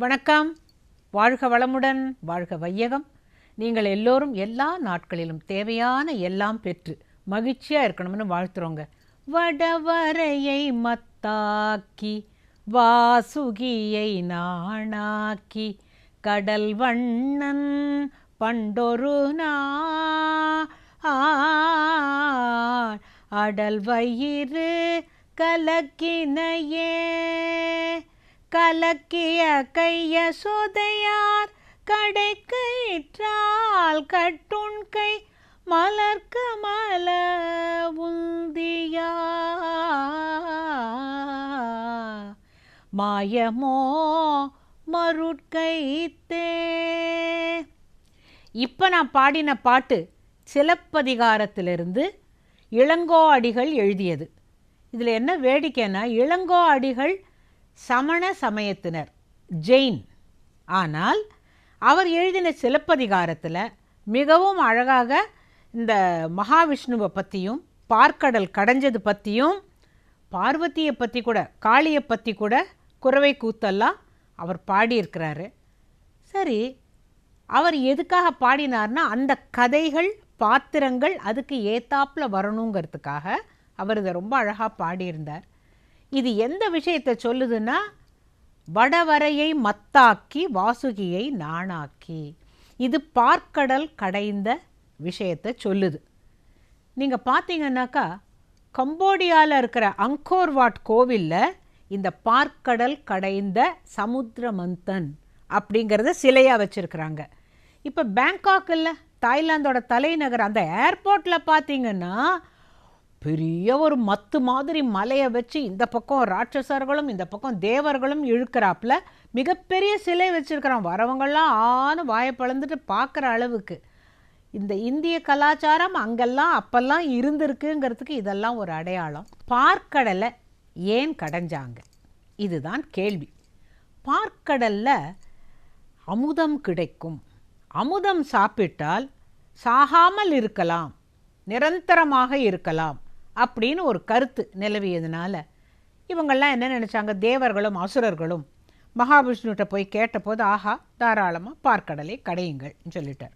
வணக்கம். வாழ்க வளமுடன், வாழ்க வையகம். நீங்கள் எல்லோரும் எல்லா நாட்களிலும் தேவையான எல்லாம் பெற்று மகிழ்ச்சியாக இருக்கணும்னு வாழ்த்துறோங்க. வடவரையை மத்தாக்கி வாசுகியை நாணாக்கி கடல் வண்ணன் பண்டொரு அடல் வயிறு கலக்கினையே கலக்கிய கைய சோதையார் கடை கயிற்றால் கட்டுண்கை மலர்க்க மல உந்தியா மாயமோ மருட்கைத்தே. இப்போ நான் பாடின பாட்டு சிலப்பதிகாரத்திலிருந்து இளங்கோ அடிகள் எழுதியது. இதில் என்ன வேடிக்கைன்னா, இளங்கோ அடிகள் சமண சமயத்தினர், ஜெயின். ஆனால் அவர் எழுதின சிலப்பதிகாரத்தில் மிகவும் அழகாக இந்த மகாவிஷ்ணுவை பற்றியும் பார்க்கடல் கடைஞ்சது பற்றியும் பார்வதியை பற்றி கூட காளியை பற்றி கூட குறவை கூத்தெல்லாம் அவர் பாடியிருக்கிறாரு. சரி, அவர் எதுக்காக பாடினார்னா அந்த கதைகள் பாத்திரங்கள் அதுக்கு ஏத்தாப்பில் வரணுங்கிறதுக்காக அவர் இதை ரொம்ப அழகாக பாடியிருந்தார். இது எந்த விஷயத்தை சொல்லுதுன்னா, வடவரையை மத்தாக்கி வாசுகியை நாணாக்கி, இது பார்க்கடல் கடைந்த விஷயத்தை சொல்லுது. நீங்கள் பார்த்தீங்கன்னாக்கா கம்போடியாவில் இருக்கிற அங்கோர்வாட் கோவிலில் இந்த பார்க்கடல் கடைந்த சமுத்திரமந்தன் அப்படிங்கிறத சிலையாக வச்சுருக்குறாங்க. இப்போ பேங்காக்கில் தாய்லாந்தோட தலைநகர் அந்த ஏர்போர்ட்டில் பார்த்தீங்கன்னா பெரிய ஒரு மத்து மாதிரி மலையை வச்சு இந்த பக்கம் ராட்சசர்களும் இந்த பக்கம் தேவர்களும் இழுக்கிறாப்புல மிகப்பெரிய சிலை வச்சுருக்கிறான். வரவங்கள்லாம் ஆன வாயை பழந்துட்டு பார்க்குற அளவுக்கு இந்த இந்திய கலாச்சாரம் அங்கெல்லாம் அப்பெல்லாம் இருந்திருக்குங்கிறதுக்கு இதெல்லாம் ஒரு அடையாளம். பார்க்கடலை ஏன் கடைஞ்சாங்க? இதுதான் கேள்வி. பார்க்கடலில் அமுதம் கிடைக்கும், அமுதம் சாப்பிட்டால் சாகாமல் இருக்கலாம், நிரந்தரமாக இருக்கலாம் அப்படின்னு ஒரு கருத்து நிலவியதுனால இவங்கள்லாம் என்ன நினச்சாங்க, தேவர்களும் அசுரர்களும் மகாவிஷ்ணுகிட்ட போய் கேட்டபோது, ஆஹா தாராளமாக பார்க்கடலை கடையுங்கள்னு சொல்லிட்டார்.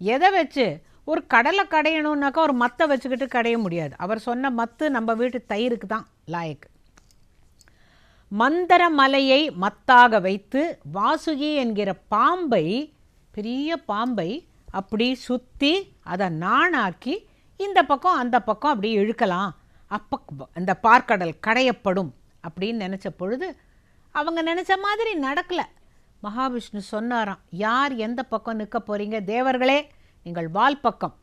எதை வச்சு? ஒரு கடலை கடையணுன்னாக்கா ஒரு மத்தை வச்சுக்கிட்டு கடைய முடியாது. அவர் சொன்ன மத்து நம்ம வீட்டு தயிருக்கு தான் லாயக்கு. மந்தர மலையை மத்தாக வைத்து வாசுகி என்கிற பாம்பை, பெரிய பாம்பை அப்படி சுற்றி அதை நாணாக்கி இந்த பக்கம் அந்த பக்கம் அப்படி இழுக்கலாம், அப்போ அந்த பார்க்கடல் கடையப்படும் அப்படின்னு நினச்ச பொழுது அவங்க நினச்ச மாதிரி நடக்கலை. மகாவிஷ்ணு சொன்னாராம், யார் எந்த பக்கம் நிற்க போகிறீங்க? தேவர்களே நீங்கள் வால் பக்கம்,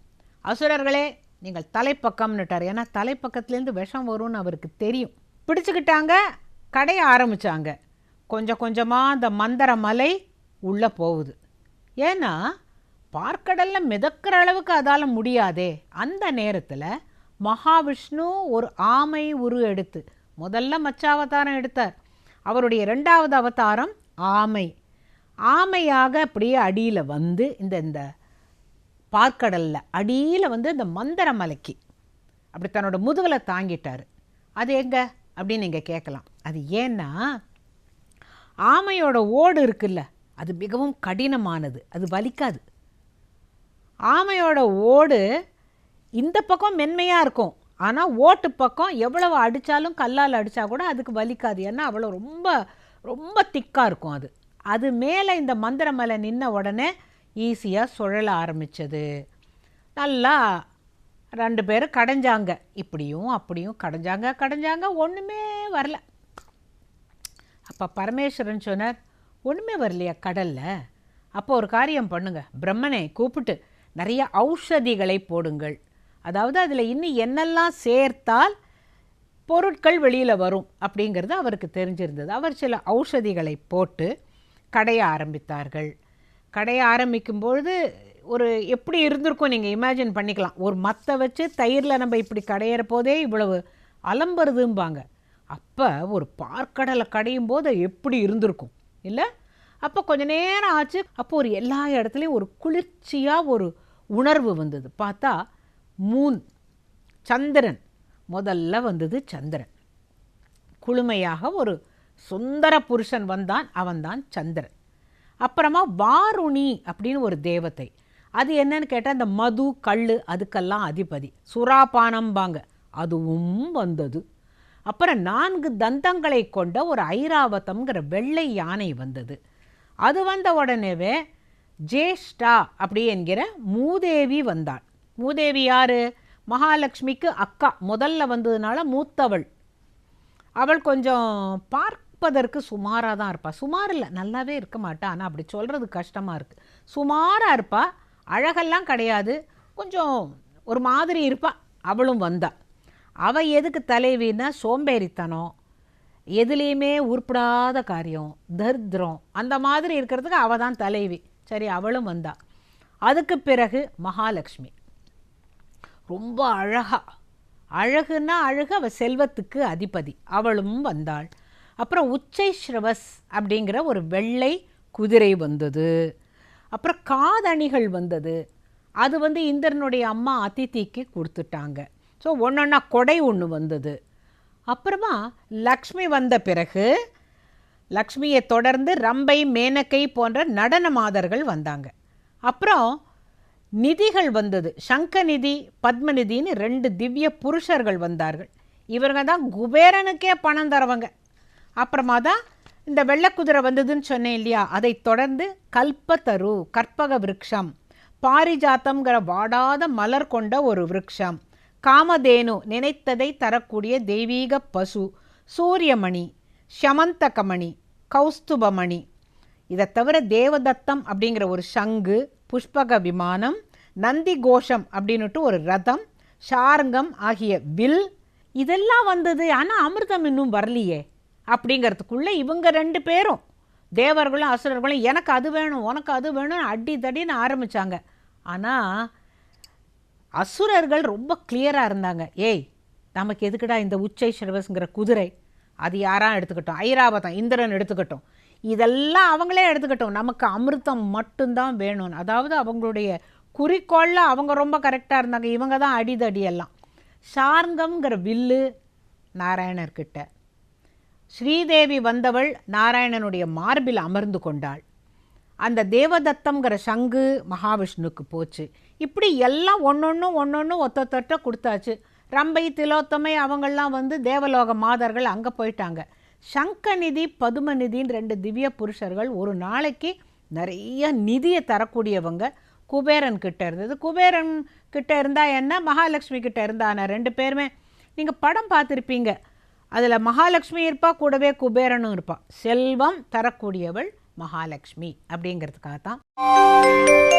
அசுரர்களே நீங்கள் தலைப்பக்கம்னுட்டார். ஏன்னா தலைப்பக்கத்துலேருந்து விஷம் வரும்னு அவருக்கு தெரியும். பிடிச்சிக்கிட்டாங்க, கடைய ஆரம்பித்தாங்க. கொஞ்சம் கொஞ்சமாக அந்த மந்தர மலை உள்ளே போகுது. ஏன்னா பார்க்கடலில் மிதக்கிற அளவுக்கு அதால் முடியாதே. அந்த நேரத்தில் மகாவிஷ்ணு ஒரு ஆமை உரு எடுத்து, முதல்ல மச்சாவதாரம் எடுத்தார், அவருடைய 2வது அவதாரம் ஆமை. ஆமையாக அப்படியே அடியில் வந்து இந்த பார்க்கடலில் அடியில் வந்து இந்த மந்தர மலைக்கு அப்படி தன்னோட முதுகலை தாங்கிட்டார். அது எங்கே அப்படின்னு நீங்கள் கேட்கலாம். அது ஏன்னா ஆமையோட ஓடு இருக்குல்ல, அது மிகவும் கடினமானது, அது வலிக்காது. ஆமையோட ஓடு இந்த பக்கம் மென்மையாக இருக்கும், ஆனால் ஓட்டு பக்கம் எவ்வளவு அடித்தாலும் கல்லால் அடித்தா கூட அதுக்கு வலிக்காது. ஏன்னா அவ்வளோ ரொம்ப ரொம்ப திக்காக இருக்கும். அது மேலே இந்த மந்திர மலை நின்ன உடனே ஈஸியாக சுழல ஆரம்பித்தது. நல்லா 2 பேரும் கடைஞ்சாங்க, இப்படியும் அப்படியும் கடைஞ்சாங்க, ஒன்றுமே வரல. அப்போ பரமேஸ்வரன் சொன்னார், ஒன்றுமே வரலையா கடலில்? அப்போ ஒரு காரியம் பண்ணுங்க, பிரம்மனை கூப்பிட்டு நிறைய ஔஷதிகளை போடுங்கள். அதாவது அதில் இன்னும் என்னெல்லாம் சேர்த்தால் பொருட்கள் வெளியில் வரும் அப்படிங்கிறது அவருக்கு தெரிஞ்சிருந்தது. அவர் சில ஔஷதிகளை போட்டு கடைய ஆரம்பித்தார்கள். கடைய ஆரம்பிக்கும்பொழுது ஒரு எப்படி இருந்திருக்கும் நீங்கள் இமேஜின் பண்ணிக்கலாம். ஒரு மத்தை வச்சு தயிரில் நம்ம இப்படி கடையிற போதே இவ்வளவு அலம்புறதும்பாங்க. அப்போ ஒரு பார்க்கடலை கடையும் போது எப்படி இருந்திருக்கும் இல்லை? அப்போ கொஞ்ச நேரம் ஆச்சு. அப்போ ஒரு எல்லா இடத்துலையும் ஒரு குளிர்ச்சியாக ஒரு உணர்வு வந்தது. பார்த்தா மூன், சந்திரன் முதல்ல வந்தது. சந்திரன் குளுமையாக ஒரு சுந்தர புருஷன் வந்தான், அவன்தான் சந்திரன். அப்புறமா வாருணி அப்படின்னு ஒரு தேவதை. அது என்னன்னு கேட்டால் இந்த மது கல் அதுக்கெல்லாம் அதிபதி. சுறாபானம்பாங்க, அதுவும் வந்தது. அப்புறம் 4 தந்தங்களை கொண்ட ஒரு ஐராவதம்ங்கிற வெள்ளை யானை வந்தது. அது வந்த உடனேவே ஜேஷ்டா அப்படி என்கிற மூதேவி வந்தாள். மூதேவி யார்? மகாலட்சுமிக்கு அக்கா. முதல்ல வந்ததுனால மூத்தவள். அவள் கொஞ்சம் பார்ப்பதற்கு சுமாராக தான் இருப்பாள். சுமார் இல்லை, நல்லாவே இருக்க மாட்டாள். ஆனால் அப்படி சொல்கிறது கஷ்டமாக இருக்குது. சுமாராக இருப்பாள், அழகெல்லாம் கிடையாது, கொஞ்சம் ஒரு மாதிரி இருப்பாள். அவளும் வந்தாள். அவள் எதுக்கு தலைவின்னா சோம்பேறித்தனம், எதுலேயுமே உருப்படாத காரியம், தரித்திரம், அந்த மாதிரி இருக்கிறதுக்கு அவள் தான் தலைவி. சரி, அவளும் வந்தாள். அதுக்கு பிறகு மகாலட்சுமி ரொம்ப அழகுன்னா அழகு, அவள் செல்வத்துக்கு அதிபதி, அவளும் வந்தாள். அப்புறம் உச்சைஸ்ரவஸ் அப்படிங்கிற ஒரு வெள்ளை குதிரை வந்தது. அப்புறம் காதணிகள் வந்தது. அது இந்திரனுடைய அம்மா அதிதிக்கு கொடுத்துட்டாங்க. ஸோ ஒன்றொன்னா கொடை ஒன்று வந்தது. அப்புறமா லக்ஷ்மி வந்த பிறகு லக்ஷ்மியை தொடர்ந்து ரம்பை, மேனகை போன்ற நடன மாதர்கள் வந்தாங்க. அப்புறம் நிதிகள் வந்தது. சங்கநிதி, பத்மநிதின்னு 2 திவ்ய புருஷர்கள் வந்தார்கள். இவங்க தான் குபேரனுக்கே பணம் தரவங்க. அப்புறமா தான் இந்த வெள்ளக்குதிரை வந்ததுன்னு சொன்னேன் இல்லையா, அதை தொடர்ந்து கல்பத்தரு, கற்பக விருட்சம், பாரிஜாத்தம்ங்கிற வாடாத மலர் கொண்ட ஒரு விருட்சம், காமதேனு, நினைத்ததை தரக்கூடிய தெய்வீக பசு, சூரியமணி, ஷமந்தகமணி, கௌஸ்துபமணி, இதை தவிர தேவதத்தம் அப்படிங்கிற ஒரு சங்கு, புஷ்பக விமானம், நந்தி கோஷம் அப்படின்னுட்டு ஒரு ரதம், ஷார்ங்கம் ஆகிய வில், இதெல்லாம் வந்தது. ஆனால் அமிர்தம் இன்னும் வரலையே அப்படிங்கிறதுக்குள்ளே இவங்க 2 பேரும், தேவர்களும் அசுரர்களும், எனக்கு அது வேணும் உனக்கு அது வேணும் அடி தடின்னு ஆரம்பித்தாங்க. ஆனால் அசுரர்கள் ரொம்ப கிளியராக இருந்தாங்க. ஏய், நமக்கு எதுக்குடா இந்த உச்சை ஸ்ரவஸ்ங்கிற குதிரை, அது யாராக எடுத்துக்கிட்டோம், ஐராவதம் இந்திரன் எடுத்துக்கிட்டோம், இதெல்லாம் அவங்களே எடுத்துக்கிட்டோம், நமக்கு அமிர்தம் மட்டும்தான் வேணும். அதாவது அவங்களுடைய குறிக்கோளில் அவங்க ரொம்ப கரெக்டாக இருந்தாங்க. இவங்க தான் அடிதடியெல்லாம். ஷார்ங்கம்ங்கிற வில்லு நாராயணர்கிட்ட, ஸ்ரீதேவி வந்தவள் நாராயணனுடைய மார்பில் அமர்ந்து கொண்டாள். அந்த தேவதத்தம்ங்கிற சங்கு மகாவிஷ்ணுக்கு போச்சு. இப்படி எல்லாம் ஒன்று ஒத்தொத்த கொடுத்தாச்சு. ரம்பை, திலோத்தமை அவங்கெல்லாம் தேவலோக மாதர்கள் அங்கே போயிட்டாங்க. சங்கநிதி, பதுமநிதின்னு 2 திவ்ய புருஷர்கள் ஒரு நாளைக்கு நிறைய நிதியை தரக்கூடியவங்க குபேரன் கிட்ட இருந்தது. குபேரன் கிட்ட இருந்தால் என்ன, மகாலட்சுமி கிட்ட இருந்தான 2 பேருமே நீங்கள் படம் பார்த்துருப்பீங்க. அதில் மகாலட்சுமி இருப்பா, கூடவே குபேரனும் இருப்பாள். செல்வம் தரக்கூடியவள் மகாலட்சுமி அப்படிங்கிறதுக்காக தான்